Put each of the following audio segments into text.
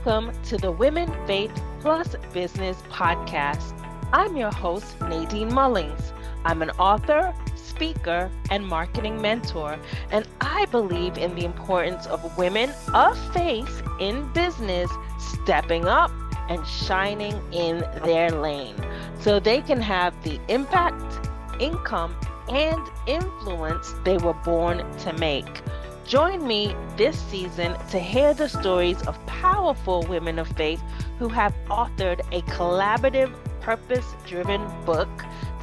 Welcome to the Women, Faith Plus Business podcast. I'm your host, Nadine Mullings. I'm an author, speaker, and marketing mentor, and I believe in the importance of women of faith in business stepping up and shining in their lane so they can have the impact, income, and influence they were born to make. Join me this season to hear the stories of powerful women of faith who have authored a collaborative, purpose-driven book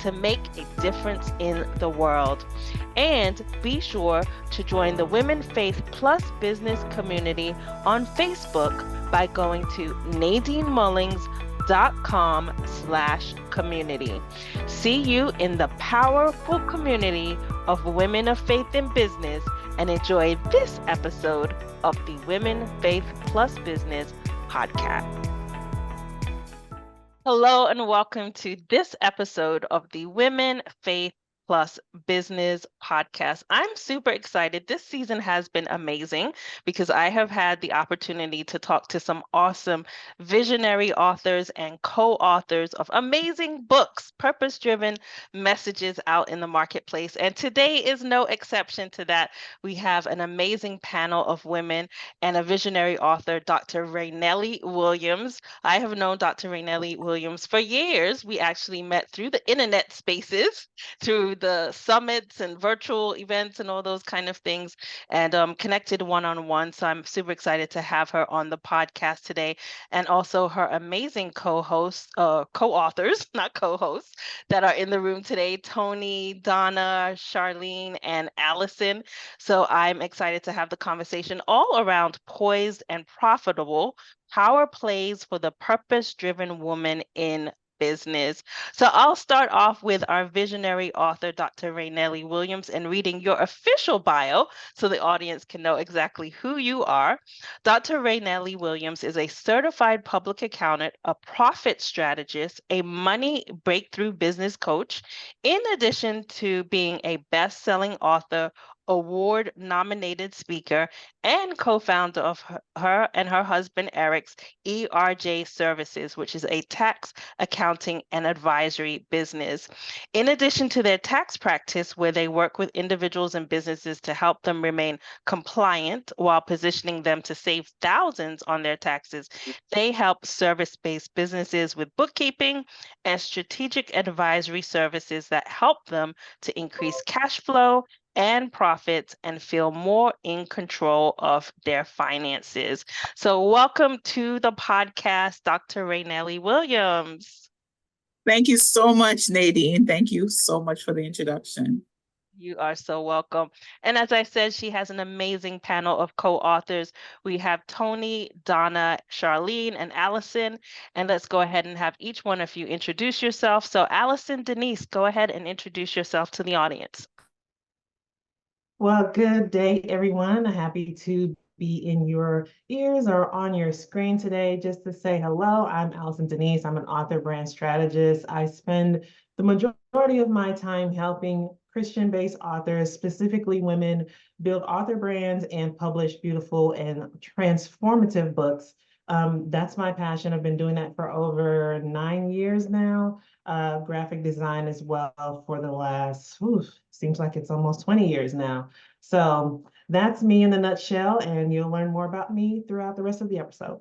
to make a difference in the world. And be sure to join the Women Faith Plus Business community on Facebook by going to nadinemullings.com/community. See you in the powerful community of women of faith in business, and enjoy this episode of the Women Faith Plus Business podcast. Hello and welcome to this episode of the Women Faith Plus Business podcast. I'm super excited. This season has been amazing because I have had the opportunity to talk to some awesome visionary authors and co-authors of amazing books, purpose-driven messages out in the marketplace. And today is no exception to that. We have an amazing panel of women and a visionary author, Dr. Ranelli Williams. I have known Dr. Ranelli Williams for years. We actually met through the internet spaces, through the summits and virtual events and all those kind of things, and connected one-on-one. So I'm super excited to have her on the podcast today, and also her amazing co-hosts, co-authors, not co-hosts, that are in the room today, Toni, Donna, Charlene, and Allison. So I'm excited to have the conversation all around Poised and Profitable, Power Plays for the Purpose-Driven Woman in Business. So I'll start off with our visionary author, Dr. Ranelli Williams, and reading your official bio so the audience can know exactly who you are. Dr. Ranelli Williams is a certified public accountant, a profit strategist, a money breakthrough business coach, in addition to being a best-selling author, award-nominated speaker, and co-founder of her and her husband Eric's ERJ Services, which is a tax, accounting, and advisory business. In addition to their tax practice, where they work with individuals and businesses to help them remain compliant while positioning them to save thousands on their taxes, they help service-based businesses with bookkeeping and strategic advisory services that help them to increase cash flow and profits and feel more in control of their finances. So welcome to the podcast, Dr. Ranelli Williams. Thank you so much, Nadine. Thank you so much for the introduction. You are so welcome. And as I said, she has an amazing panel of co-authors. We have Toni, Donna, Charlene, and Allison. And let's go ahead and have each one of you introduce yourself. So Allison Denise, go ahead and introduce yourself to the audience. Well, good day, everyone. Happy to be in your ears or on your screen today. Just to say hello, I'm Allison Denise. I'm an author brand strategist. I spend the majority of my time helping Christian-based authors, specifically women, build author brands and publish beautiful and transformative books. That's my passion. I've been doing that for over 9 years now. Graphic design as well for the last, seems like it's almost 20 years now. So that's me in a nutshell, and you'll learn more about me throughout the rest of the episode.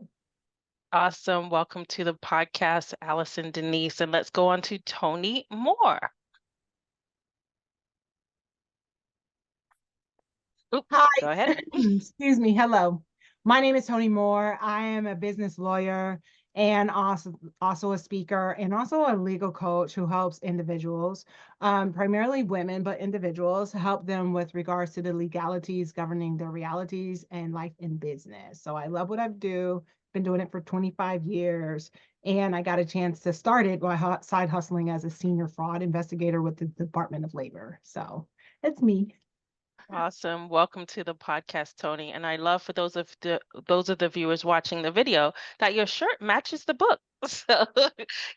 Awesome. Welcome to the podcast, Allison Denise. And let's go on to Toni Moore. Oops, Hi. go ahead. Excuse me. Hello. My name is Toni Moore. I am a business lawyer and also a speaker and also a legal coach who helps individuals, primarily women, but individuals, help them with regards to the legalities governing their realities and life in business. So I love what I do. Been doing it for 25 years, and I got a chance to start it by side hustling as a senior fraud investigator with the Department of Labor. So it's me. Awesome. Welcome to the podcast, Toni. And I love for those of the viewers watching the video that your shirt matches the book. So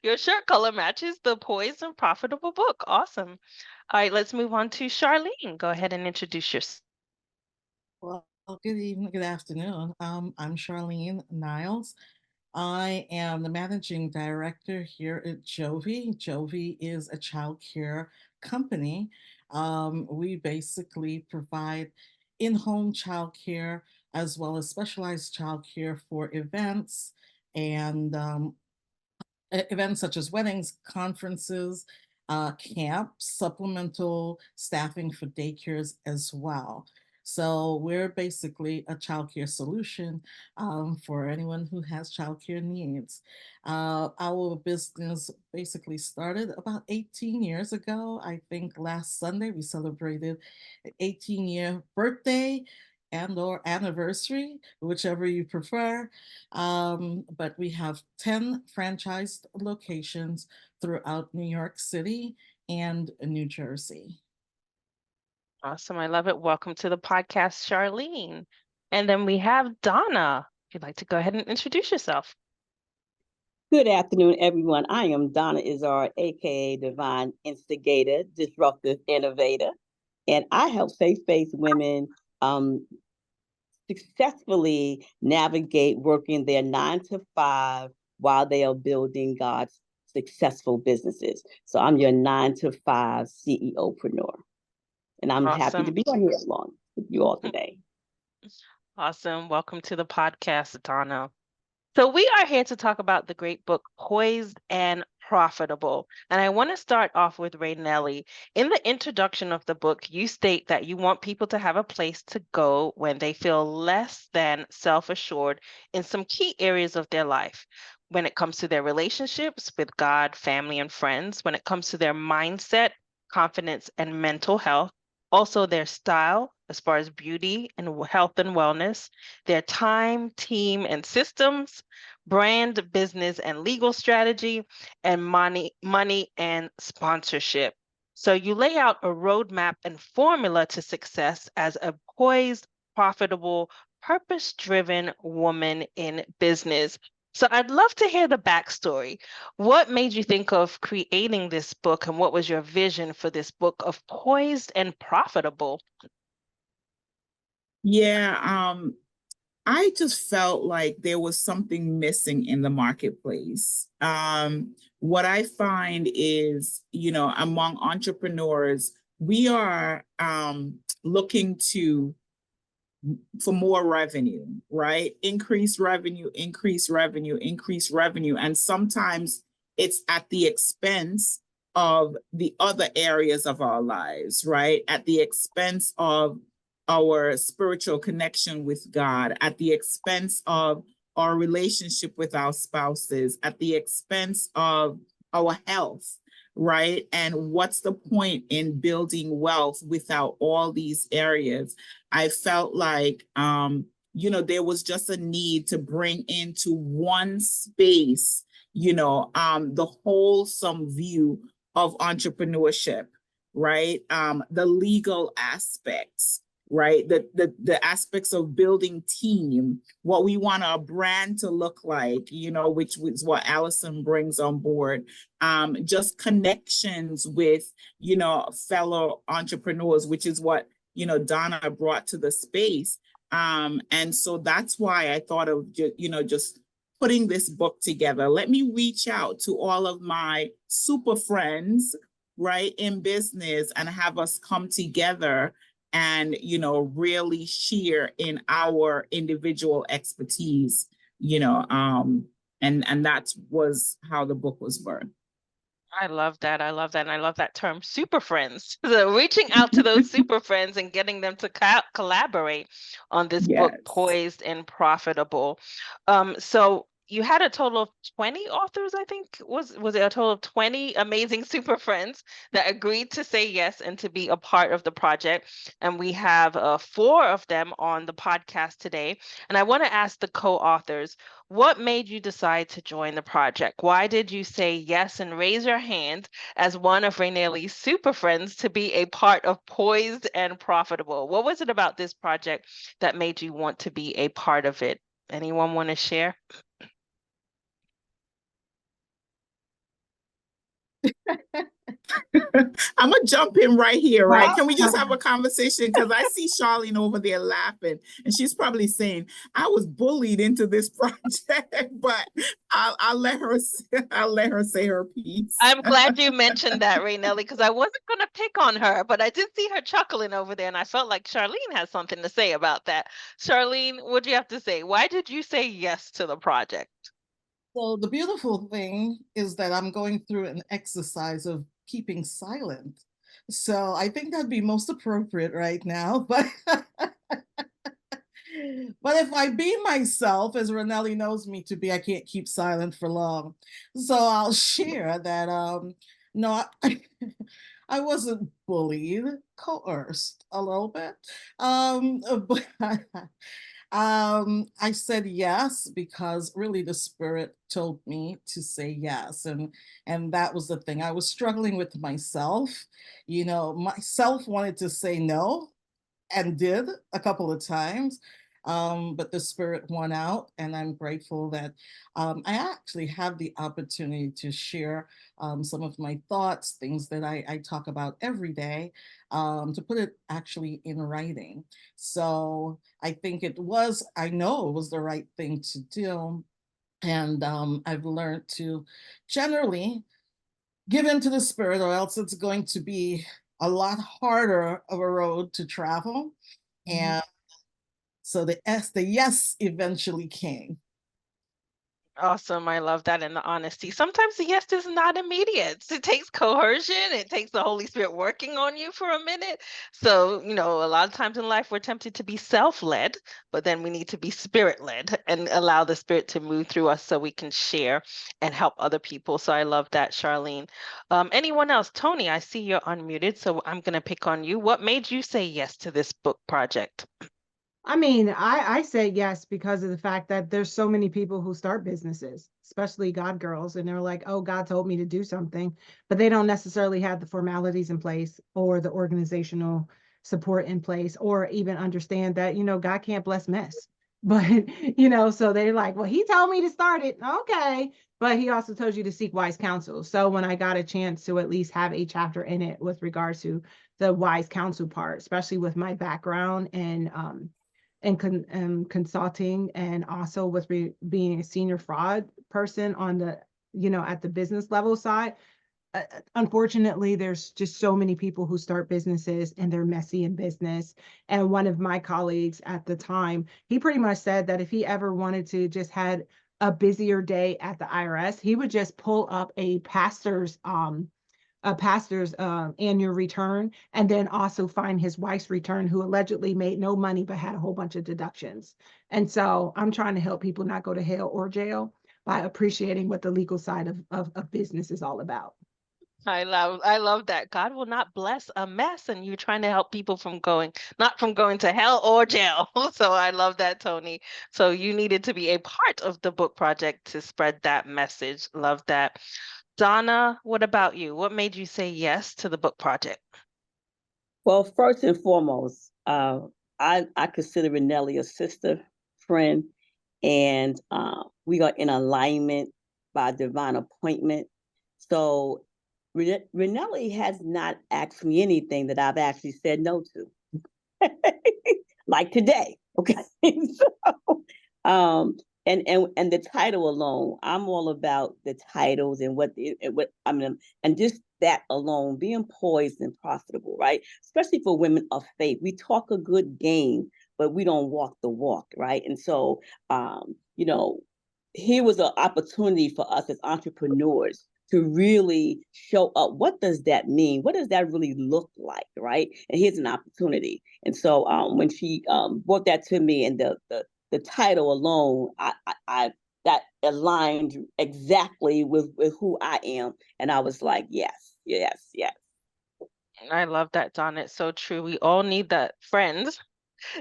your shirt color matches the Poised and Profitable book. Awesome. All right, let's move on to Charlene. Go ahead and introduce yourself. Well, Well, good evening, good afternoon. I'm Charlene Niles. I am the managing director here at Jovi. Jovi is a childcare company. We basically provide in-home childcare as well as specialized childcare for events and events such as weddings, conferences, camps, supplemental staffing for daycares as well. So we're basically a childcare solution for anyone who has childcare needs. Our business basically started about 18 years ago. I think last Sunday we celebrated an 18-year birthday and or anniversary, whichever you prefer. But we have 10 franchised locations throughout New York City and New Jersey. Awesome. I love it. Welcome to the podcast, Charlene. And then we have Donna. If you'd like to go ahead and introduce yourself. Good afternoon, everyone. I am Donna Hicks-Izzard, aka Divine Instigator, Disruptive Innovator, and I help faith-based women successfully navigate working their 9 to 5 while they are building God's successful businesses. So I'm your 9 to 5 CEO-preneur, and I'm happy to be on here along with you all today. Awesome. Welcome to the podcast, Donna. So we are here to talk about the great book, Poised and Profitable. And I want to start off with Ranelli. In the introduction of the book, you state that you want people to have a place to go when they feel less than self-assured in some key areas of their life. When it comes to their relationships with God, family, and friends, when it comes to their mindset, confidence, and mental health, also their style as far as beauty and health and wellness, their time, team, and systems, brand, business, and legal strategy, and money and sponsorship. So you lay out a roadmap and formula to success as a poised, profitable, purpose-driven woman in business. So I'd love to hear the backstory. What made you think of creating this book, and what was your vision for this book of Poised and Profitable? Yeah, I just felt like there was something missing in the marketplace. What I find is, among entrepreneurs, we are looking for more revenue, right? Increase revenue, increase revenue, increase revenue. And sometimes it's at the expense of the other areas of our lives, right? At the expense of our spiritual connection with God, at the expense of our relationship with our spouses, at the expense of our health, right? And what's the point in building wealth without all these areas? I felt like, there was just a need to bring into one space, the wholesome view of entrepreneurship, right? The legal aspects, right? The aspects of building team, what we want our brand to look like, which is what Allison brings on board. Just connections with, fellow entrepreneurs, which is what, Donna brought to the space. And so that's why I thought of, just putting this book together. Let me reach out to all of my super friends, right, in business, and have us come together and, really share in our individual expertise, and that was how the book was born. I love that. I love that. And I love that term, super friends. So reaching out to those super friends and getting them to collaborate on this book, Poised and Profitable. So you had a total of 20 authors, I think. Was it a total of 20 amazing super friends that agreed to say yes and to be a part of the project? And we have 4 of them on the podcast today. And I want to ask the co-authors, what made you decide to join the project? Why did you say yes and raise your hand as one of Ranelli's super friends to be a part of Poised and Profitable? What was it about this project that made you want to be a part of it? Anyone want to share? I'm gonna jump in right here, right? Wow. Can we just have a conversation? Because I see Charlene over there laughing, and she's probably saying, "I was bullied into this project," but I'll let her. I'll let her say her piece. I'm glad you mentioned that, Ranelli, because I wasn't going to pick on her, but I did see her chuckling over there, and I felt like Charlene has something to say about that. Charlene, what do you have to say? Why did you say yes to the project? So the beautiful thing is that I'm going through an exercise of keeping silent. So I think that'd be most appropriate right now. But but if I be myself, as Ranelli knows me to be, I can't keep silent for long. So I'll share that no, I wasn't bullied, coerced a little bit. But I said yes because really the spirit told me to say yes, and that was the thing. I was struggling with myself. You know, myself wanted to say no and did a couple of times. But the spirit won out, and I'm grateful that I actually have the opportunity to share some of my thoughts, things that I talk about every day, to put it actually in writing. So I think I know it was the right thing to do. And I've learned to generally give into the spirit, or else it's going to be a lot harder of a road to travel. And so the yes eventually came. Awesome. I love that and the honesty. Sometimes the yes is not immediate. It takes coercion. It takes the Holy Spirit working on you for a minute. So, a lot of times in life, we're tempted to be self-led, but then we need to be spirit-led and allow the Spirit to move through us so we can share and help other people. So I love that, Charlene. Anyone else? Toni, I see you're unmuted, so I'm going to pick on you. What made you say yes to this book project? I mean, I said yes because of the fact that there's so many people who start businesses, especially God girls, and they're like, oh, God told me to do something, but they don't necessarily have the formalities in place or the organizational support in place, or even understand that, God can't bless mess. But, so they're like, well, he told me to start it. Okay. But he also told you to seek wise counsel. So when I got a chance to at least have a chapter in it with regards to the wise counsel part, especially with my background and consulting, and also with being a senior fraud person on the, at the business level side. Unfortunately, there's just so many people who start businesses and they're messy in business. And one of my colleagues at the time, he pretty much said that if he ever wanted to just had a busier day at the IRS, he would just pull up a pastor's annual return, and then also find his wife's return, who allegedly made no money but had a whole bunch of deductions. And so I'm trying to help people not go to hell or jail by appreciating what the legal side of business is all about. I love that. God will not bless a mess, and you're trying to help people not from going to hell or jail. So I love that, Toni. So you needed to be a part of the book project to spread that message. Love that. Donna, what about you? What made you say yes to the book project? Well, first and foremost, I consider Ranelli a sister, friend, and we are in alignment by divine appointment. So Ranelli has not asked me anything that I've actually said no to, like today. Okay, so and the title alone, I'm all about the titles and what I mean, and just that alone, being poised and profitable, right? Especially for women of faith, we talk a good game, but we don't walk the walk, right? And so, here was an opportunity for us as entrepreneurs to really show up. What does that mean? What does that really look like, right? And here's an opportunity. And so when she brought that to me, and the title alone, I that aligned exactly with who I am. And I was like, yes, yes, yes. I love that, Donna. It's so true. We all need that friends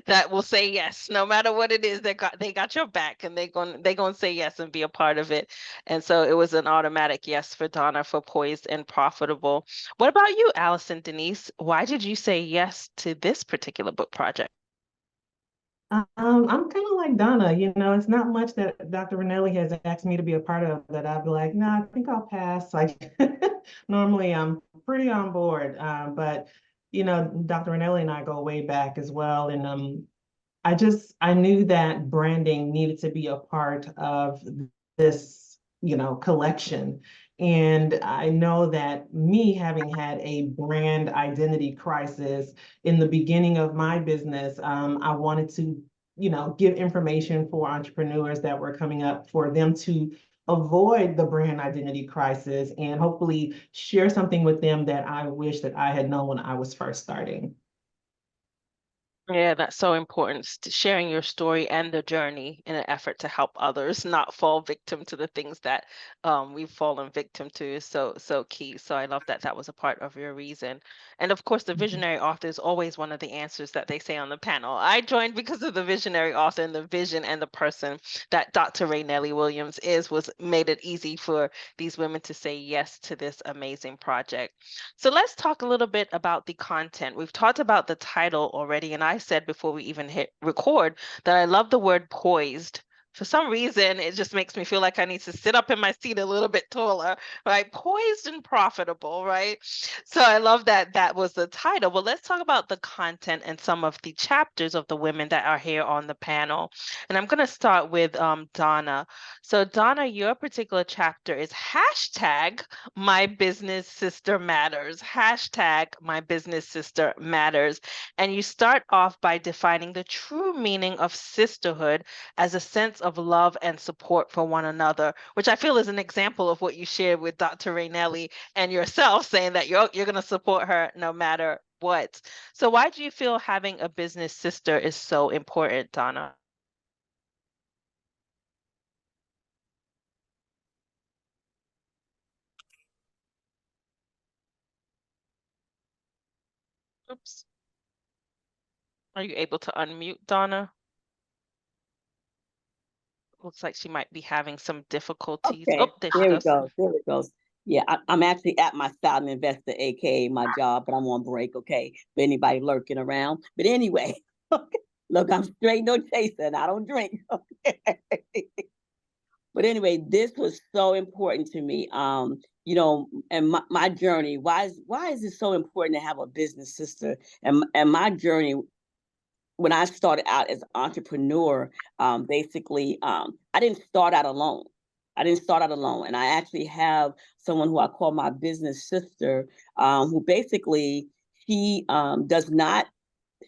that will say yes, no matter what it is. They got your back, and they're going to say yes and be a part of it. And so it was an automatic yes for Donna for Poised and Profitable. What about you, Allison Denise? Why did you say yes to this particular book project? I'm kind of like Donna, it's not much that Dr. Ranelli has asked me to be a part of that I'd be like, no, I think I'll pass. Like normally I'm pretty on board. But you know, Dr. Ranelli and I go way back as well, and I knew that branding needed to be a part of this, you know, collection. And I know that me having had a brand identity crisis in the beginning of my business, I wanted to, you know, give information for entrepreneurs that were coming up for them to avoid the brand identity crisis and hopefully share something with them that I wish that I had known when I was first starting. Yeah, that's so important, sharing your story and the journey in an effort to help others not fall victim to the things that we've fallen victim to is so key. So I love that that was a part of your reason. And of course, the visionary author is always one of the answers that they say on the panel. I joined because of the visionary author, and the vision and the person that Dr. Ranelli Williams was made it easy for these women to say yes to this amazing project. So let's talk a little bit about the content. We've talked about the title already, and I said before we even hit record that I love the word poised. For some reason, it just makes me feel like I need to sit up in my seat a little bit taller, right? Poised and profitable, right? So I love that that was the title. Well, let's talk about the content and some of the chapters of the women that are here on the panel. And I'm going to start with Donna. So Donna, your particular chapter is hashtag my business sister matters. Hashtag my business sister matters. And you start off by defining the true meaning of sisterhood as a sense of love and support for one another, which I feel is an example of what you shared with Dr. Ranelli and yourself, saying that you're going to support her no matter what. So why do you feel having a business sister is so important, Donna? Oops. Are you able to unmute, Donna? Looks like she might be having some difficulties. Okay, Oh, there she there we goes. go. There it goes. Yeah, I'm actually at my silent investor, aka my job, but I'm on break. Okay, for anybody lurking around. But anyway, look, I'm straight no chaser, and I don't drink. Okay. But anyway, this was so important to me. You know, and my journey. Why is it so important to have a business sister? And my journey when I started out as an entrepreneur, basically, I didn't start out alone. I didn't start out alone, and I actually have someone who I call my business sister, who basically she does not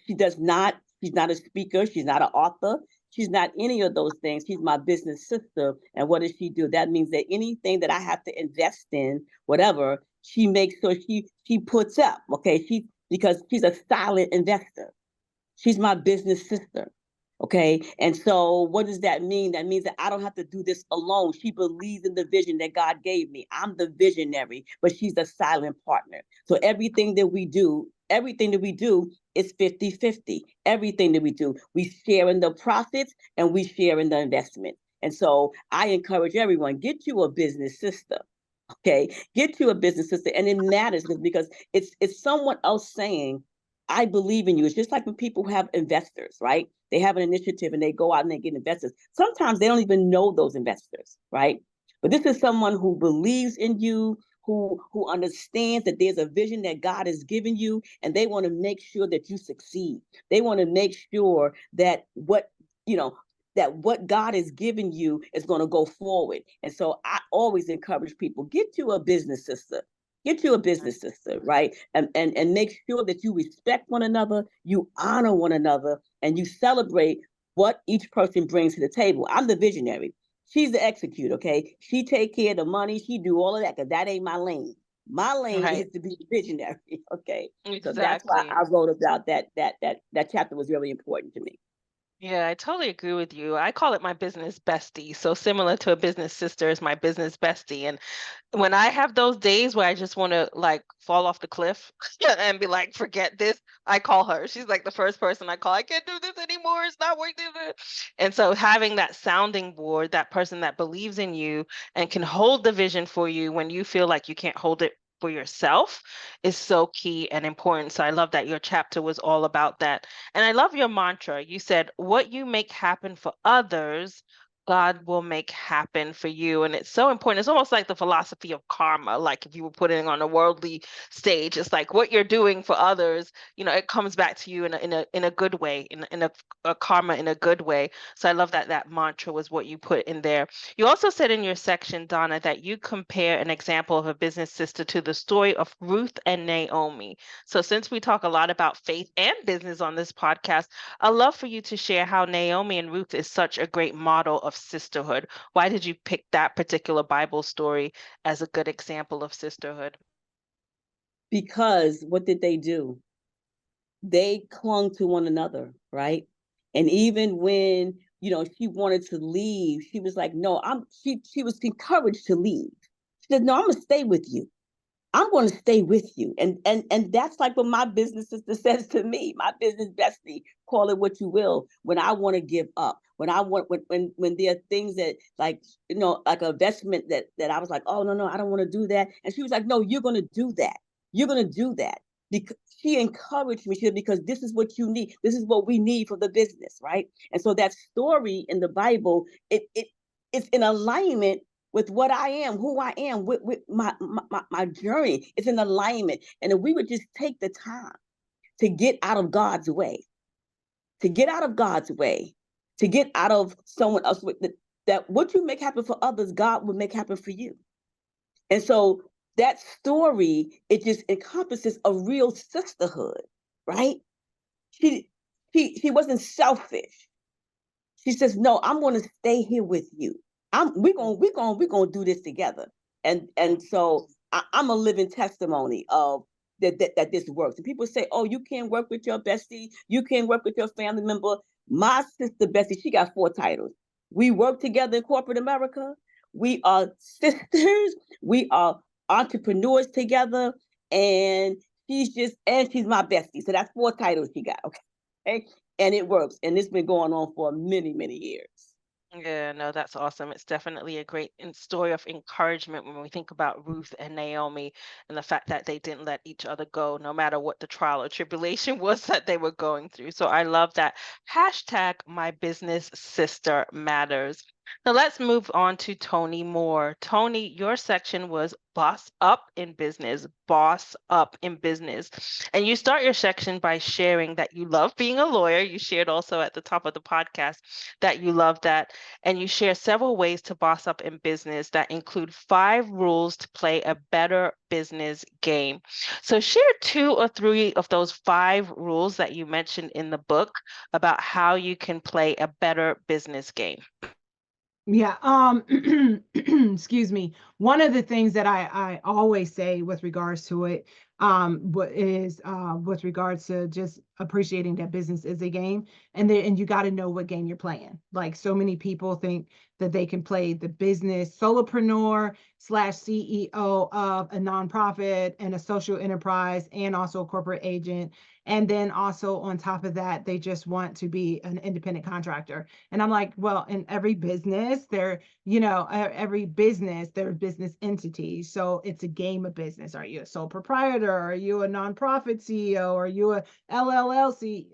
she does not, she's not a speaker, she's not an author, she's not any of those things. She's my business sister. And what does she do? That means that anything that I have to invest in, whatever, she makes sure she puts up. Okay. Because she's a silent investor. She's my business sister. Okay. And so what does that mean? That means that I don't have to do this alone. She believes in the vision that God gave me. I'm the visionary, but she's a silent partner. So everything that we do is 50-50. Everything that we do, we share in the profits and we share in the investment. And so I encourage everyone, get you a business sister. Okay. Get you a business sister. And it matters because it's someone else saying, I believe in you. It's just like when people have investors, right? They have an initiative and they go out and they get investors. Sometimes they don't even know those investors, right? But this is someone who believes in you, who understands that there's a vision that God has given you, and they want to make sure that you succeed. They want to make sure that what God has given you is going to go forward. And so I always encourage people, get you a business sister. Get you a business sister, right? And make sure that you respect one another, you honor one another, and you celebrate what each person brings to the table. I'm the visionary. She's the executor, okay? She take care of the money. She do all of that because that ain't my lane. My lane is to be the visionary, okay? Exactly. So that's why I wrote about that chapter was really important to me. Yeah, I totally agree with you. I call it my business bestie. So similar to a business sister is my business bestie. And when I have those days where I just want to like fall off the cliff and be like, forget this, I call her. She's like the first person I call. I can't do this anymore. It's not worth it. And so having that sounding board, that person that believes in you and can hold the vision for you when you feel like you can't hold it for yourself is so key and important. So I love that your chapter was all about that. And I love your mantra. You said, what you make happen for others God will make happen for you. And it's so important. It's almost like the philosophy of karma. Like if you were putting on a worldly stage, it's like what you're doing for others, it comes back to you in a good way, in a karma in a good way. So I love that that mantra was what you put in there. You also said in your section, Donna, that you compare an example of a business sister to the story of Ruth and Naomi. So since we talk a lot about faith and business on this podcast, I'd love for you to share how Naomi and Ruth is such a great model of sisterhood. Why did you pick that particular Bible story as a good example of sisterhood? Because what did they do? They clung to one another, right? And even when, she wanted to leave, she was like, no, she was encouraged to leave. She said, no, I'm gonna stay with you. I'm going to stay with you. And that's like what my business sister says to me, my business bestie, call it what you will, when I want to give up, when there are things that like a investment that I was like, oh, no, I don't want to do that. And she was like, no, you're going to do that. You're going to do that. Because she encouraged me, because this is what you need. This is what we need for the business, right? And so that story in the Bible, it's in alignment with what I am, who I am, with my journey. It's in alignment. And if we would just take the time to get out of God's way, to get out of someone else, that what you make happen for others, God will make happen for you. And so that story, it just encompasses a real sisterhood, right? She wasn't selfish. She says, no, I'm going to stay here with you. We're gonna do this together. And so I'm a living testimony of that this works. And people say, oh, you can't work with your bestie, you can't work with your family member. My sister Bessie, she got 4 titles. We work together in corporate America. We are sisters. We are entrepreneurs together. And she's my bestie. So that's 4 titles she got. Okay. And it works. And it's been going on for many, many years. Yeah, no, that's awesome. It's definitely a great story of encouragement when we think about Ruth and Naomi and the fact that they didn't let each other go, no matter what the trial or tribulation was that they were going through. So I love that. Hashtag my business sister matters. Now let's move on to Toni Moore. Toni, your section was boss up in business, boss up in business. And you start your section by sharing that you love being a lawyer. You shared also at the top of the podcast that you love that. And you share several ways to boss up in business that include 5 rules to play a better business game. So share 2 or 3 of those 5 rules that you mentioned in the book about how you can play a better business game. Yeah. Excuse me. One of the things that I always say with regards to it, with regards to just appreciating that business is a game, and you got to know what game you're playing. Like, so many people think that they can play the business solopreneur / CEO of a nonprofit and a social enterprise and also a corporate agent. And then also on top of that, they just want to be an independent contractor. And I'm like, well, in every business, there are business entities. So it's a game of business. Are you a sole proprietor? Are you a nonprofit CEO? Are you a LLC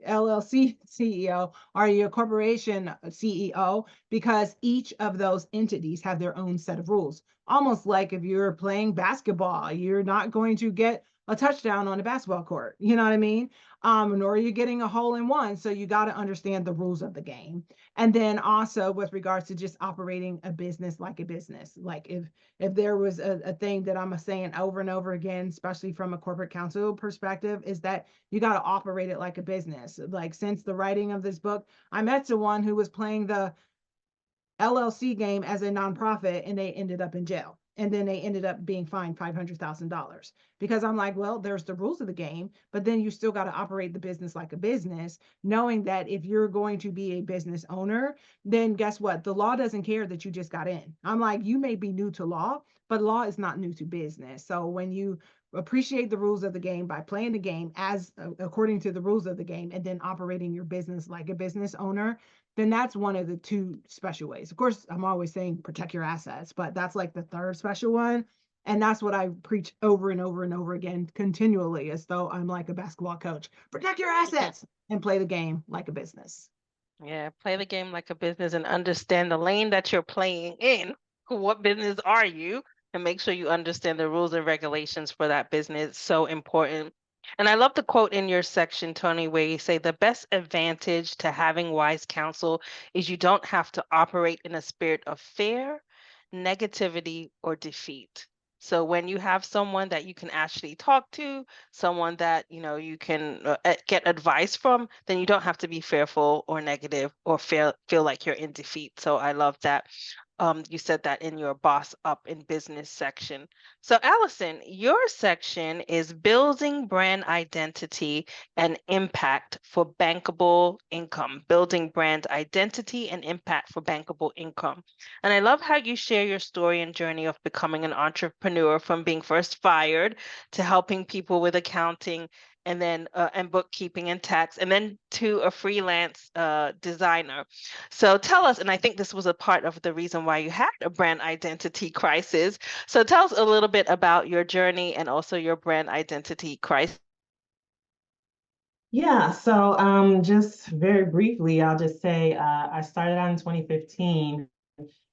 CEO? Are you a corporation CEO? Because each of those entities have their own set of rules. Almost like if you're playing basketball, you're not going to get a touchdown on a basketball court. You know what I mean? Nor are you getting a hole in one. So you got to understand the rules of the game. And then also with regards to just operating a business like a business, like if there was a thing that I'm saying over and over again, especially from a corporate counsel perspective, is that you got to operate it like a business. Like, since the writing of this book, I met someone who was playing the LLC game as a nonprofit, and they ended up in jail. And then they ended up being fined $500,000, because I'm like, well, there's the rules of the game, but then you still got to operate the business like a business, knowing that if you're going to be a business owner, then guess what? The law doesn't care that you just got in. I'm like, you may be new to law, but law is not new to business. So when you appreciate the rules of the game by playing the game as according to the rules of the game, and then operating your business like a business owner, then that's one of the 2 special ways. Of course, I'm always saying protect your assets, but that's like the 3rd special one. And that's what I preach over and over and over again, continually, as though I'm like a basketball coach. Protect your assets and play the game like a business. Yeah, play the game like a business and understand the lane that you're playing in. What business are you? And make sure you understand the rules and regulations for that business. So important. And I love the quote in your section, Toni, where you say the best advantage to having wise counsel is you don't have to operate in a spirit of fear, negativity, or defeat. So when you have someone that you can actually talk to, someone that you can get advice from, then you don't have to be fearful or negative or feel like you're in defeat. So I love that. You said that in your boss up in business section. So Allison, your section is building brand identity and impact for bankable income. Building brand identity and impact for bankable income. And I love how you share your story and journey of becoming an entrepreneur, from being first fired to helping people with accounting and then and bookkeeping and tax, and then to a freelance designer. So tell us, and I think this was a part of the reason why you had a brand identity crisis. So tell us a little bit about your journey and also your brand identity crisis. Yeah, so just very briefly, I'll just say I started out in 2015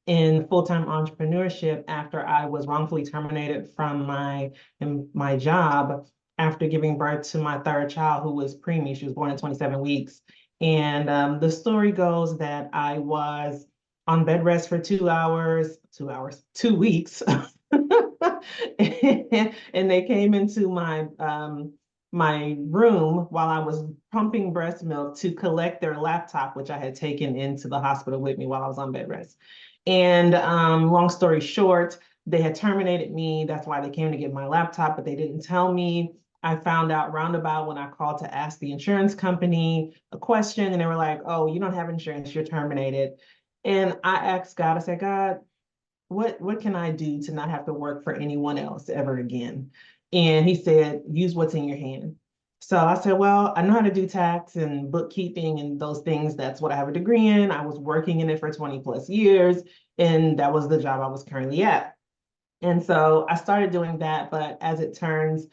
in full-time entrepreneurship after I was wrongfully terminated from my job after giving birth to my third child, who was preemie. She was born at 27 weeks. And the story goes that I was on bed rest for 2 weeks. And they came into my room while I was pumping breast milk to collect their laptop, which I had taken into the hospital with me while I was on bed rest. And long story short, they had terminated me. That's why they came to get my laptop, but they didn't tell me. I found out roundabout when I called to ask the insurance company a question, and they were like, "Oh, you don't have insurance, you're terminated." And I asked God, I said, "God, what can I do to not have to work for anyone else ever again?" And he said, "Use what's in your hand." So I said, "Well, I know how to do tax and bookkeeping and those things. That's what I have a degree in. I was working in it for 20 plus years, and that was the job I was currently at." And so I started doing that, but as it turns,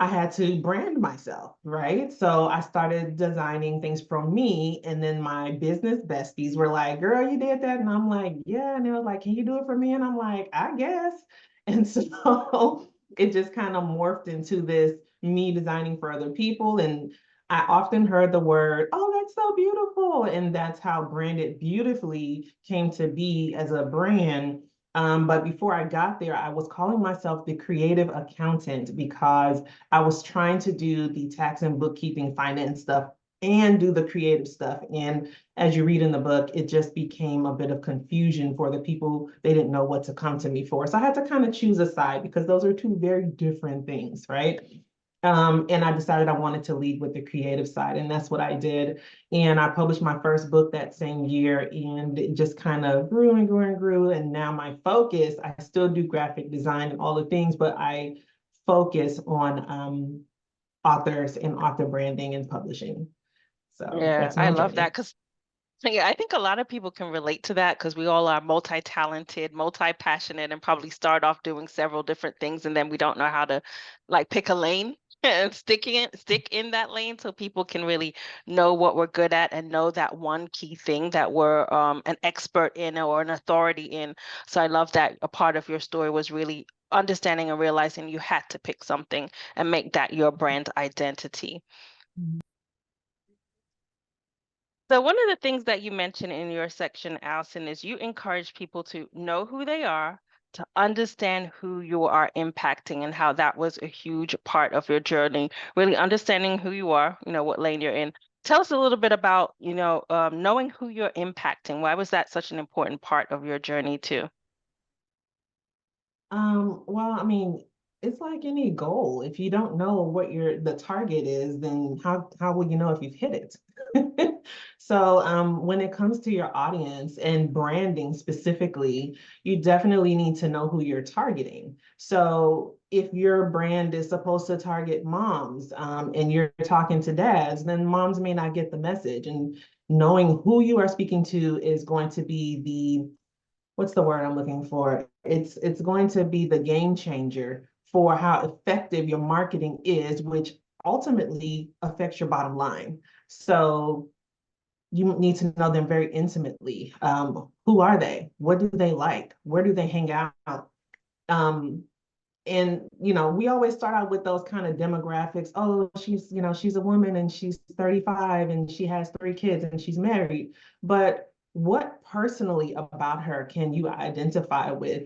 I had to brand myself, right? So I started designing things from me, and then my business besties were like, "Girl, you did that?" And I'm like, "Yeah." And they were like, "Can you do it for me?" And I'm like, "I guess." And so it just kind of morphed into this me designing for other people. And I often heard the word, "Oh, that's so beautiful." And that's how Branded Beautifully came to be as a brand. But before I got there, I was calling myself the creative accountant because I was trying to do the tax and bookkeeping, finance stuff, and do the creative stuff. And as you read in the book, it just became a bit of confusion for the people. They didn't know what to come to me for. So I had to kind of choose a side because those are two very different things, right? And I decided I wanted to lead with the creative side, and that's what I did. And I published my first book that same year, and it just kind of grew and grew and grew. And now my focus, I still do graphic design and all the things, but I focus on authors and author branding and publishing. So Yeah, that's I my love journey. that because yeah, I think a lot of people can relate to that because we all are multi-talented, multi-passionate, and probably start off doing several different things, and then we don't know how to like pick a lane and stick in that lane so people can really know what we're good at and know that one key thing that we're an expert in or an authority in. So I love that a part of your story was really understanding and realizing you had to pick something and make that your brand identity. Mhm. So one of the things that you mentioned in your section, Allison, is you encourage people to know who they are, to understand who you are impacting, and how that was a huge part of your journey, really understanding who you are, what lane you're in. Tell us a little bit about, knowing who you're impacting. Why was that such an important part of your journey too? Well, I mean, it's like any goal. If you don't know what the target is, then how will you know if you've hit it? So when it comes to your audience and branding specifically, you definitely need to know who you're targeting. So if your brand is supposed to target moms, and you're talking to dads, then moms may not get the message. And knowing who you are speaking to is going to be what's the word I'm looking for? It's going to be the game changer for how effective your marketing is, which ultimately affects your bottom line. So you need to know them very intimately. Who are they? What do they like? Where do they hang out? And we always start out with those kind of demographics. Oh, she's a woman and she's 35 and she has 3 kids and she's married. But what personally about her can you identify with?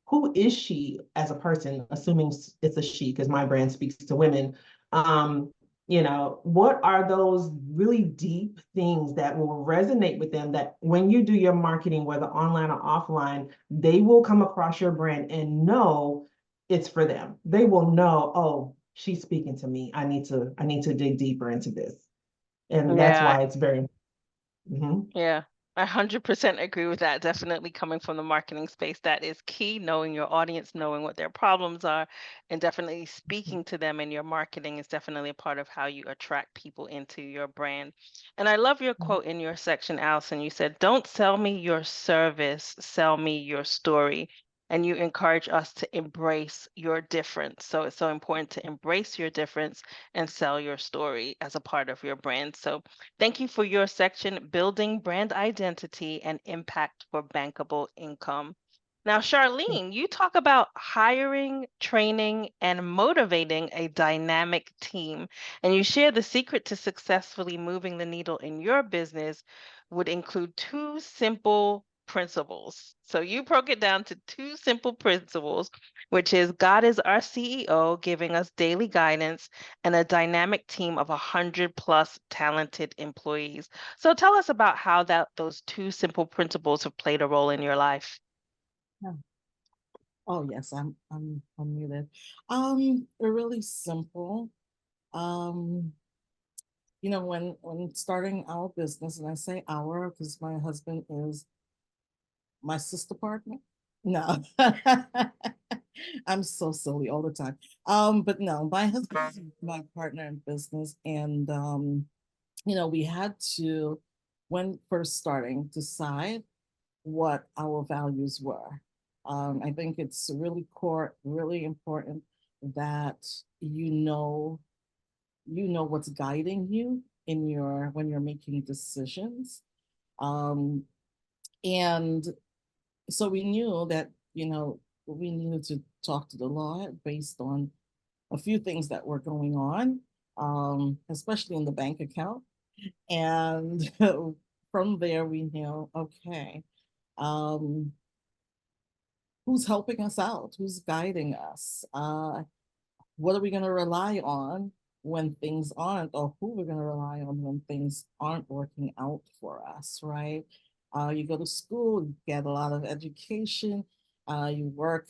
Who is she as a person, assuming it's a she, because my brand speaks to women. What are those really deep things that will resonate with them, that when you do your marketing, whether online or offline, they will come across your brand and know it's for them. They will know, oh, she's speaking to me. I need to dig deeper into this. And that's Yeah, why it's very, mhm. yeah, I 100% agree with that. Definitely coming from the marketing space, that is key, knowing your audience, knowing what their problems are, and definitely speaking to them in your marketing is definitely a part of how you attract people into your brand. And I love your quote in your section, Allison. You said, "Don't sell me your service, sell me your story." And you encourage us to embrace your difference. So it's so important to embrace your difference and sell your story as a part of your brand. So thank you for your section, Building Brand Identity and Impact for Bankable Income. Now, Charlene, you talk about hiring, training, and motivating a dynamic team. And you share the secret to successfully moving the needle in your business would include 2 simple principles. So you broke it down to 2 simple principles, which is God is our CEO, giving us daily guidance, and a dynamic team of 100 plus talented employees. So tell us about how those 2 simple principles have played a role in your life. Yeah. Oh yes, I'm unmuted. They're really simple. Um, when starting our business, and I say our because my husband is my sister partner. No, I'm so silly all the time. But no, my husband is my partner in business, and we had to, when first starting, decide what our values were. I think it's really really important that what's guiding you in when you're making decisions. Um, and so we knew that, we needed to talk to the Lord based on a few things that were going on, especially in the bank account. And from there, we knew, okay, um, who's helping us out? Who's guiding us? What are we going to rely on when things aren't, or who we're going to rely on when things aren't working out for us, right? You go to school, you get a lot of education, you work,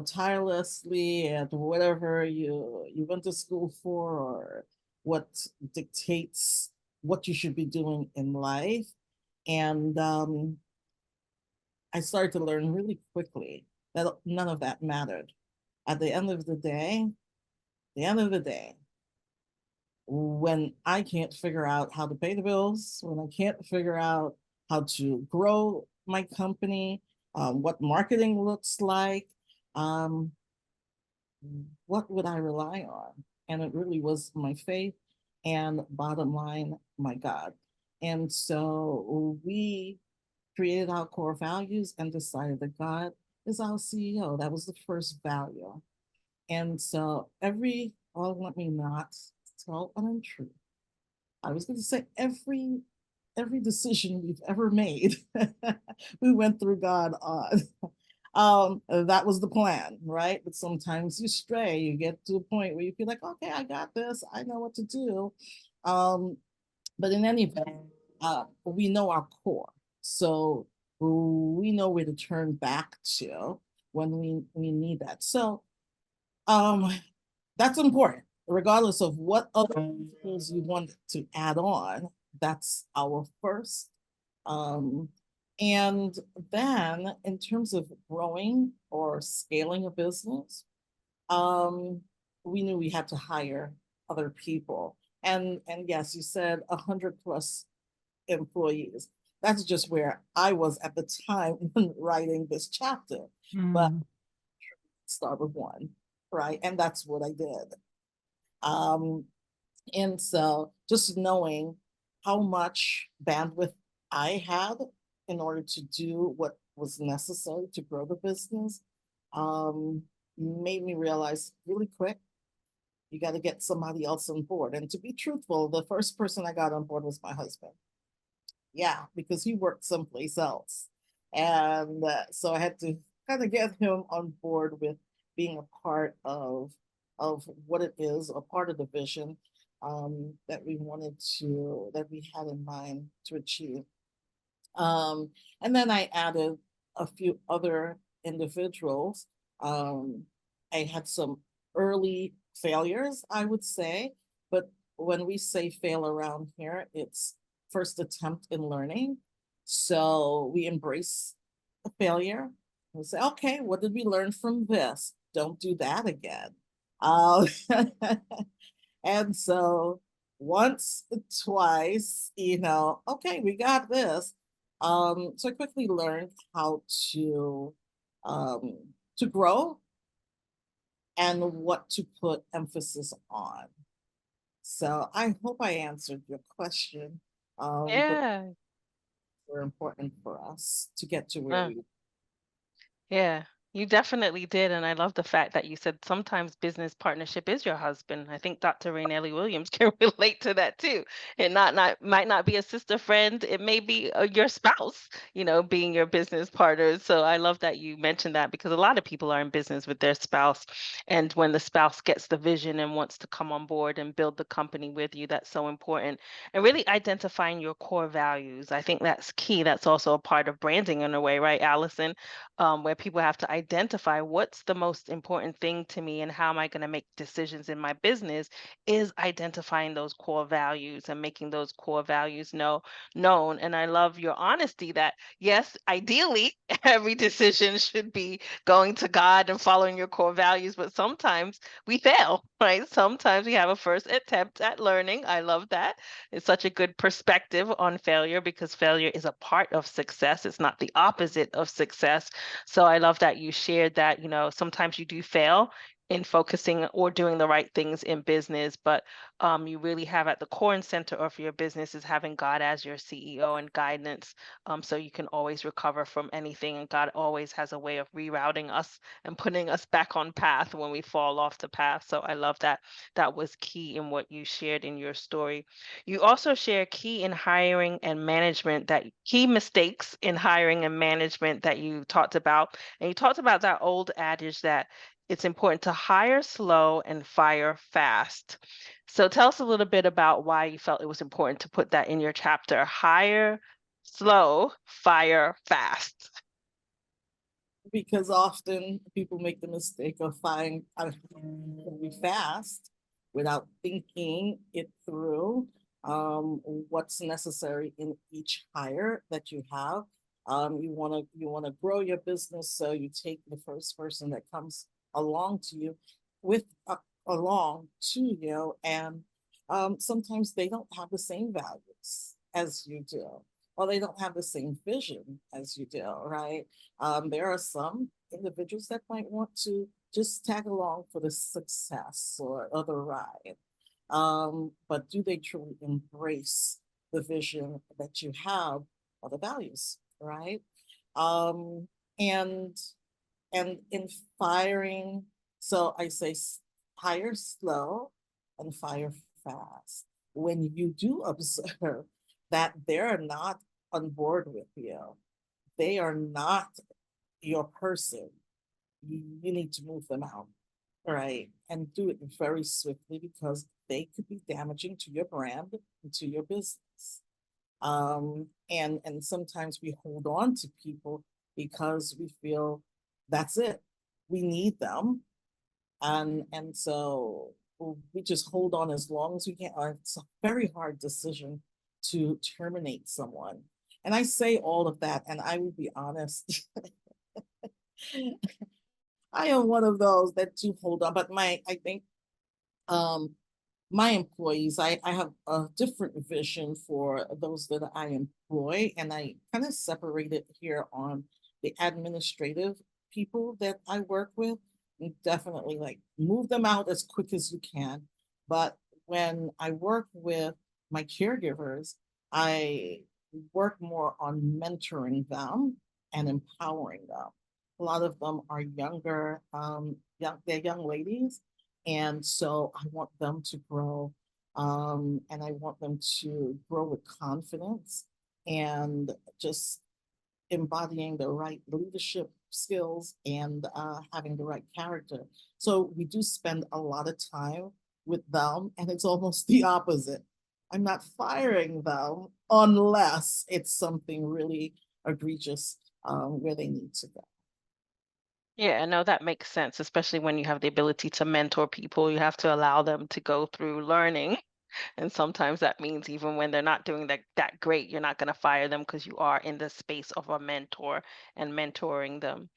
tirelessly at whatever you went to school for, or what dictates what you should be doing in life. And I started to learn really quickly that none of that mattered. At the end of the day, when I can't figure out how to pay the bills, when I can't figure out how to grow my company, what marketing looks like, what would I rely on? And it really was my faith, and bottom line, my God. And so we created our core values and decided that God is our CEO. That was the first value. And so let me not tell an untruth. I was going to say every decision we've ever made, we went through God on. That was the plan, right? But sometimes you stray, you get to a point where you feel like, okay, I got this, I know what to do. But in any event, we know our core. So we know where to turn back to when we need that. So that's important, regardless of what other tools you want to add on. That's our first. And then in terms of growing or scaling a business, we knew we had to hire other people. And yes, you said 100 plus employees. That's just where I was at the time when writing this chapter. But start with one, right? And that's what I did. And so just knowing how much bandwidth I had in order to do what was necessary to grow the business, made me realize really quick, you got to get somebody else on board. And to be truthful, the first person I got on board was my husband. Yeah, because he worked someplace else. And so I had to kind of get him on board with being a part of what it is, a part of the vision that we had in mind to achieve. And then I added a few other individuals. I had some early failures, I would say, but when we say fail around here, it's first attempt in learning. So we embrace a failure. We say, okay, what did we learn from this? Don't do that again. And so once, twice, okay, we got this. So I quickly learned how to grow and what to put emphasis on. So I hope I answered your question. But Yeah. they're important for us to get to where Uh, we. yeah, you definitely did. And I love the fact that you said sometimes business partnership is your husband. I think Dr. Ranelli Williams can relate to that too. It not might not be a sister friend. It may be your spouse, being your business partner. So I love that you mentioned that because a lot of people are in business with their spouse. And when the spouse gets the vision and wants to come on board and build the company with you, that's so important. And really identifying your core values. I think that's key. That's also a part of branding in a way, right, Allison? Where people have to identify what's the most important thing to me and how am I going to make decisions in my business is identifying those core values and making those core values known. And I love your honesty that yes, ideally every decision should be going to God and following your core values, but sometimes we fail, right? Sometimes we have a first attempt at learning. I love that. It's such a good perspective on failure because failure is a part of success. It's not the opposite of success. So I love that you shared that, sometimes you do fail in focusing or doing the right things in business, but you really have at the core and center of your business is having God as your CEO and guidance, so you can always recover from anything. And God always has a way of rerouting us and putting us back on path when we fall off the path. So I love that. That was key in what you shared in your story. You also share key mistakes in hiring and management that you talked about. And you talked about that old adage that it's important to hire slow and fire fast. So tell us a little bit about why you felt it was important to put that in your chapter. Hire slow, fire fast. Because often people make the mistake of firing really fast without thinking it through, what's necessary in each hire that you have. You want to grow your business, so you take the first person that comes along to you and sometimes they don't have the same values as you do, or they don't have the same vision as you do, right? There are some individuals that might want to just tag along for the success or the ride. But do they truly embrace the vision that you have or the values, right? And in firing, so I say hire slow and fire fast. When you do observe that they're not on board with you, they are not your person, you need to move them out, right? And do it very swiftly because they could be damaging to your brand and to your business. And sometimes we hold on to people because we feel that's it. We need them. And so we just hold on as long as we can. It's a very hard decision to terminate someone. And I say all of that, and I will be honest. I am one of those that do hold on, but I think my employees, I have a different vision for those that I employ, and I kind of separate it here on the administrative people that I work with. And definitely like move them out as quick as you can. But when I work with my caregivers, I work more on mentoring them and empowering them. A lot of them are younger, they're young ladies. And so I want them to grow, and I want them to grow with confidence and just embodying the right leadership skills and having the right character. So we do spend a lot of time with them, and it's almost the opposite. I'm not firing them unless it's something really egregious where they need to go. Yeah, no, that makes sense, especially when you have the ability to mentor people. You have to allow them to go through learning. And sometimes that means even when they're not doing that great, you're not going to fire them because you are in the space of a mentor and mentoring them.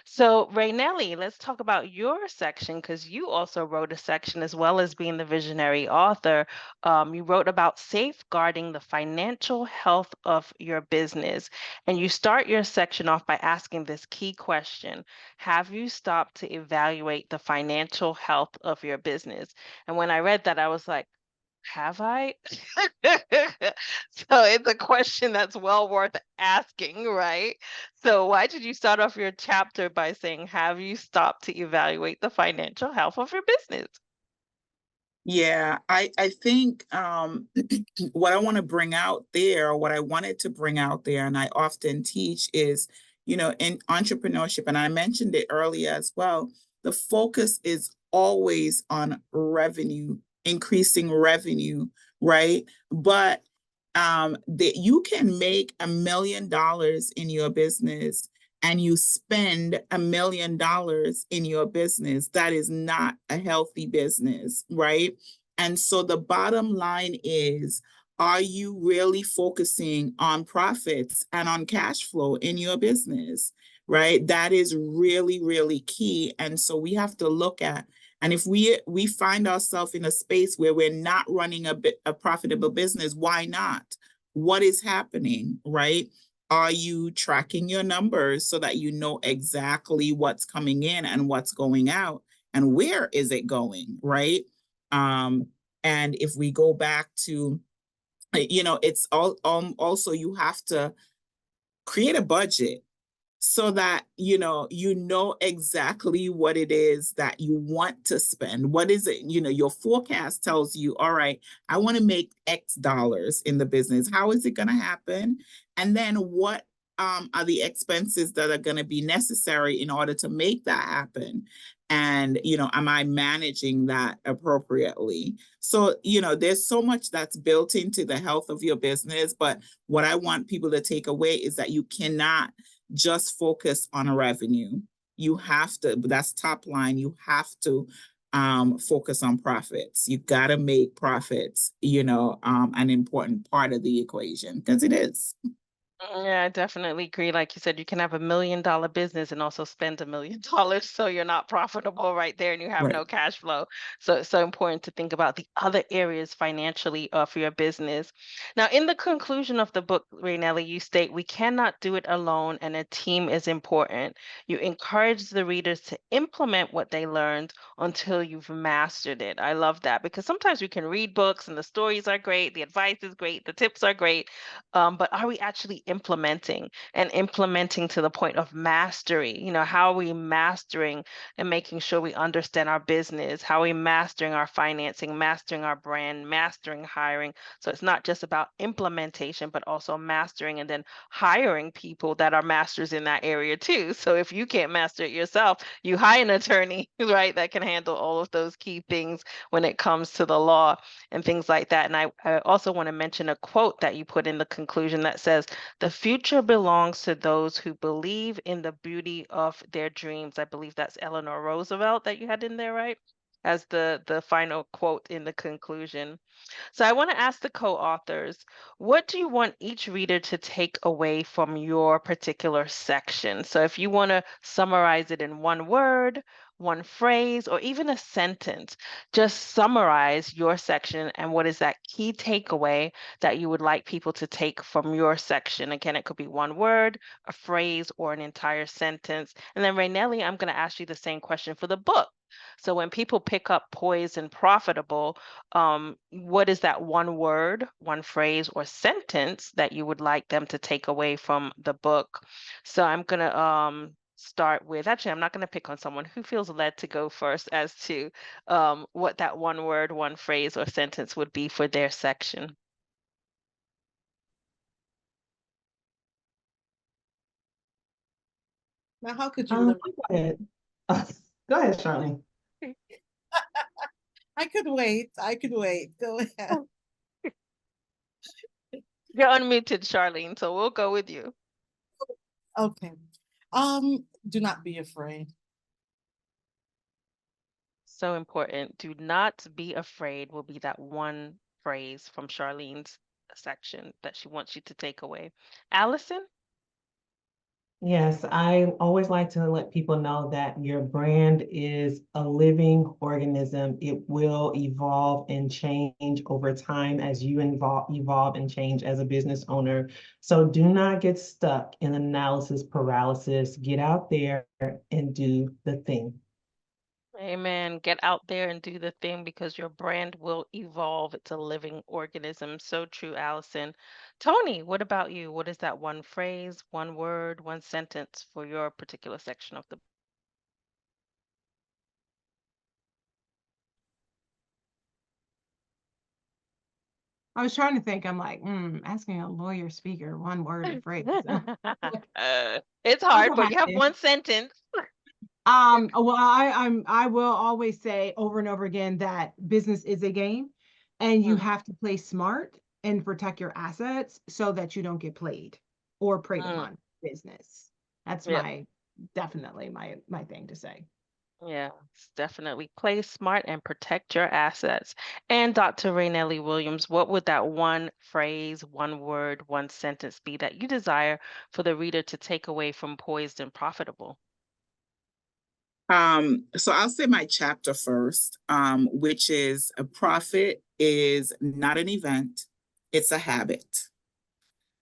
So, Raynelli, let's talk about your section because you also wrote a section as well as being the visionary author. You wrote about safeguarding the financial health of your business. And you start your section off by asking this key question: have you stopped to evaluate the financial health of your business? And when I read that, I was like, have I? So it's a question that's well worth asking, right? So why did you start off your chapter by saying, have you stopped to evaluate the financial health of your business? Yeah, I think what I want to bring out there, or what I wanted to bring out there, and I often teach is, in entrepreneurship, and I mentioned it earlier as well, the focus is always on revenue, increasing revenue, right? But that you can make $1 million in your business and you spend $1 million in your business. That is not a healthy business, right? And so the bottom line is, are you really focusing on profits and on cash flow in your business, right? That is really, really key. And so we have to look at, and if we find ourselves in a space where we're not running a profitable business, why not? What is happening, right? Are you tracking your numbers so that you know exactly what's coming in and what's going out and where is it going, right? And if we go back to, it's all also you have to create a budget so that you know exactly what it is that you want to spend. What is it? Your forecast tells you, all right, I want to make X dollars in the business. How is it going to happen? And then what are the expenses that are going to be necessary in order to make that happen? And am I managing that appropriately? So there's so much that's built into the health of your business, but what I want people to take away is that you cannot just focus on revenue. You have to, that's top line, you have to focus on profits. You got to make profits, an important part of the equation, because it is. Yeah, I definitely agree. Like you said, you can have $1 million business and also spend $1 million, so you're not profitable right there and you have Right. no cash flow. So it's so important to think about the other areas financially of your business. Now, in the conclusion of the book, Raynelli, you state, we cannot do it alone and a team is important. You encourage the readers to implement what they learned until you've mastered it. I love that because sometimes we can read books and the stories are great, the advice is great, the tips are great, but are we actually implementing to the point of mastery? How are we mastering and making sure we understand our business? How are we mastering our financing, mastering our brand, mastering hiring? So it's not just about implementation, but also mastering and then hiring people that are masters in that area too. So if you can't master it yourself, you hire an attorney, right, that can handle all of those key things when it comes to the law and things like that. And I also want to mention a quote that you put in the conclusion that says, the future belongs to those who believe in the beauty of their dreams. I believe that's Eleanor Roosevelt that you had in there, right? As the final quote in the conclusion. So I want to ask the co-authors, what do you want each reader to take away from your particular section? So if you want to summarize it in one word, one phrase, or even a sentence, just summarize your section and what is that key takeaway that you would like people to take from your section. Again, it could be one word, a phrase, or an entire sentence. And then Raynelli, I'm going to ask you the same question for the book. So when people pick up Poised and Profitable, what is that one word, one phrase, or sentence that you would like them to take away from the book? So I'm gonna start with, actually, I'm not gonna pick on someone who feels led to go first as to what that one word, one phrase, or sentence would be for their section. Now, how could you Go limit? ahead. Go ahead, Charlene. I could wait. I could wait. Go ahead. You're unmuted, Charlene, so we'll go with you. Okay. Do not be afraid. So important. Do not be afraid will be that one phrase from Charlene's section that she wants you to take away. Allison? Yes, I always like to let people know that your brand is a living organism. It will evolve and change over time as you evolve and change as a business owner. So do not get stuck in analysis paralysis. Get out there and do the thing. Amen. Get out there and do the thing because your brand will evolve. It's a living organism. So true, Allison. Toni, what about you? What is that one phrase, one word, one sentence for your particular section of the book? I was trying to think, I'm like, asking a lawyer speaker, one word or phrase. It's hard, but you have one sentence. Well, I will always say over and over again that business is a game and you have to play smart and protect your assets so that you don't get played or preyed upon business. That's definitely my thing to say. Yeah, definitely play smart and protect your assets. And Dr. Ranelli Williams, what would that one phrase, one word, one sentence be that you desire for the reader to take away from Poised and Profitable? So I'll say my chapter first, which is a profit is not an event, it's a habit.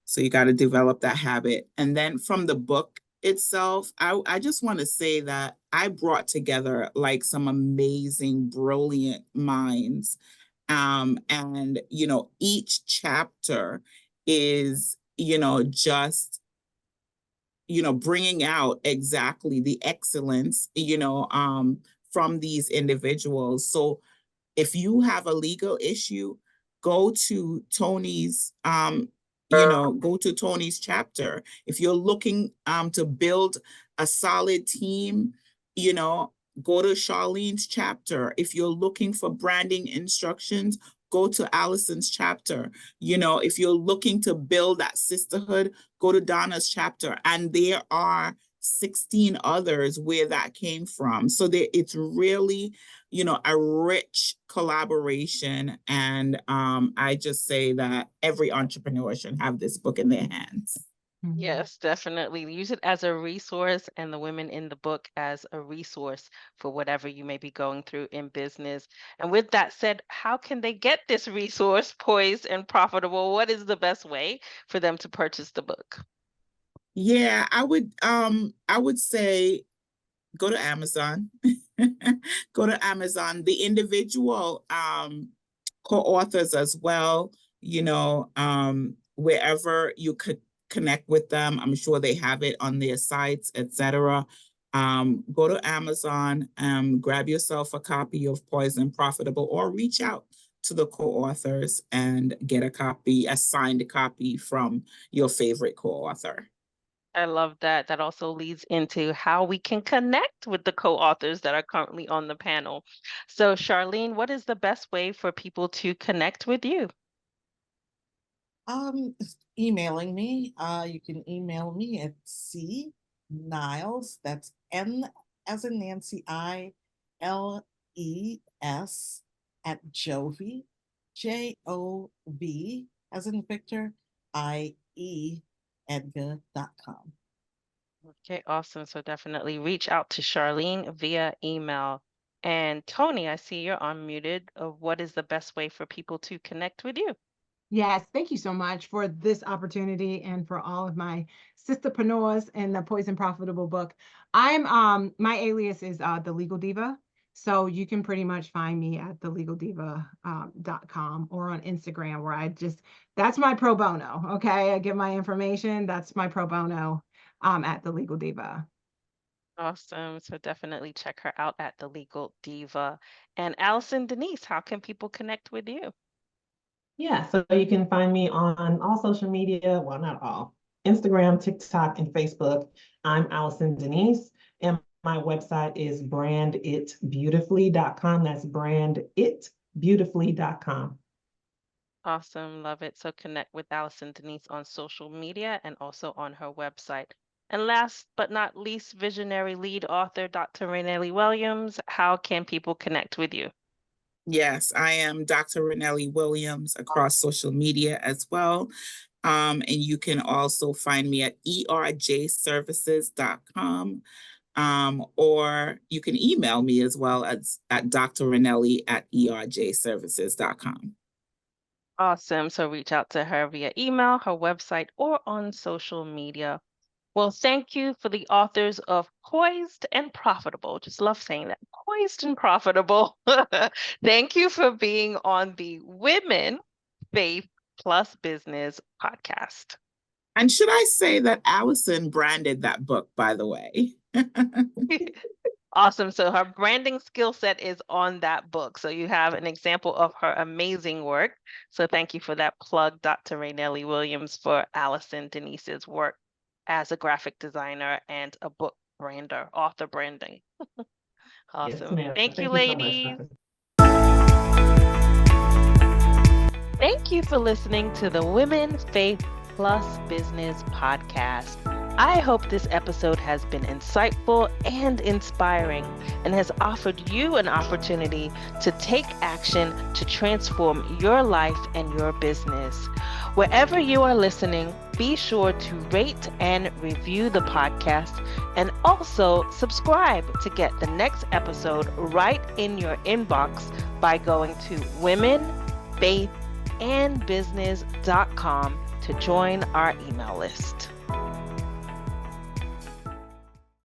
So you got to develop that habit. And then from the book itself, I just want to say that I brought together like some amazing, brilliant minds. And, each chapter is, just bringing out exactly the excellence, from these individuals. So if you have a legal issue, go to Toni's, go to Toni's chapter. If you're looking to build a solid team, go to Charlene's chapter. If you're looking for branding instructions, go to Allison's chapter. If you're looking to build that sisterhood, go to Donna's chapter. And there are 16 others where that came from. So it's really, a rich collaboration. And I just say that every entrepreneur should have this book in their hands. Yes, definitely. Use it as a resource and the women in the book as a resource for whatever you may be going through in business. And with that said, how can they get this resource, Poised and Profitable? What is the best way for them to purchase the book? Yeah, I would say go to Amazon. Go to Amazon. The individual co-authors as well, wherever you could connect with them. I'm sure they have it on their sites, etc. Go to Amazon, grab yourself a copy of Poised and Profitable, or reach out to the co-authors and get a copy, a signed copy from your favorite co-author. I love that. That also leads into how we can connect with the co-authors that are currently on the panel. So, Charlene, what is the best way for people to connect with you? Emailing me. You can email me at C Niles. That's N as in Nancy, ILES at Jovi, JOV as in Victor, IE Edgar.com. Okay, awesome. So definitely reach out to Charlene via email. And Toni, I see you're unmuted. What is the best way for people to connect with you? Yes, thank you so much for this opportunity and for all of my sisterpreneurs in the Poised and Profitable book. I'm my alias is the Legal Diva. So you can pretty much find me at thelegaldiva.com or on Instagram, where that's my pro bono. Okay. I give my information. That's my pro bono at The Legal Diva. Awesome. So definitely check her out at The Legal Diva. And Allison Denise, how can people connect with you? Yeah, so you can find me on all social media. Well, not all. Instagram, TikTok, and Facebook. I'm Allison Denise, and my website is branditbeautifully.com. That's branditbeautifully.com. Awesome. Love it. So connect with Allison Denise on social media and also on her website. And last but not least, visionary lead author, Dr. Ranelli Williams. How can people connect with you? Yes, I am Dr. Ranelli Williams across social media as well. And you can also find me at erjservices.com. Or you can email me as well at drranelli@erjservices.com. Awesome. So reach out to her via email, her website, or on social media. Well, thank you for the authors of Poised and Profitable. Just love saying that. Poised and Profitable. Thank you for being on the Women, Faith Plus Business podcast. And should I say that Allison branded that book, by the way? Awesome. So her branding skill set is on that book. So you have an example of her amazing work. So thank you for that plug, Dr. Ranelli Williams, for Allison Denise's work as a graphic designer and a book brander, author branding. Awesome. Yes, Thank you, so much, ladies. Dr. Thank you for listening to the Women, Faith Plus Business podcast. I hope this episode has been insightful and inspiring and has offered you an opportunity to take action to transform your life and your business. Wherever you are listening, be sure to rate and review the podcast and also subscribe to get the next episode right in your inbox by going to womenfaithandbusiness.com to join our email list.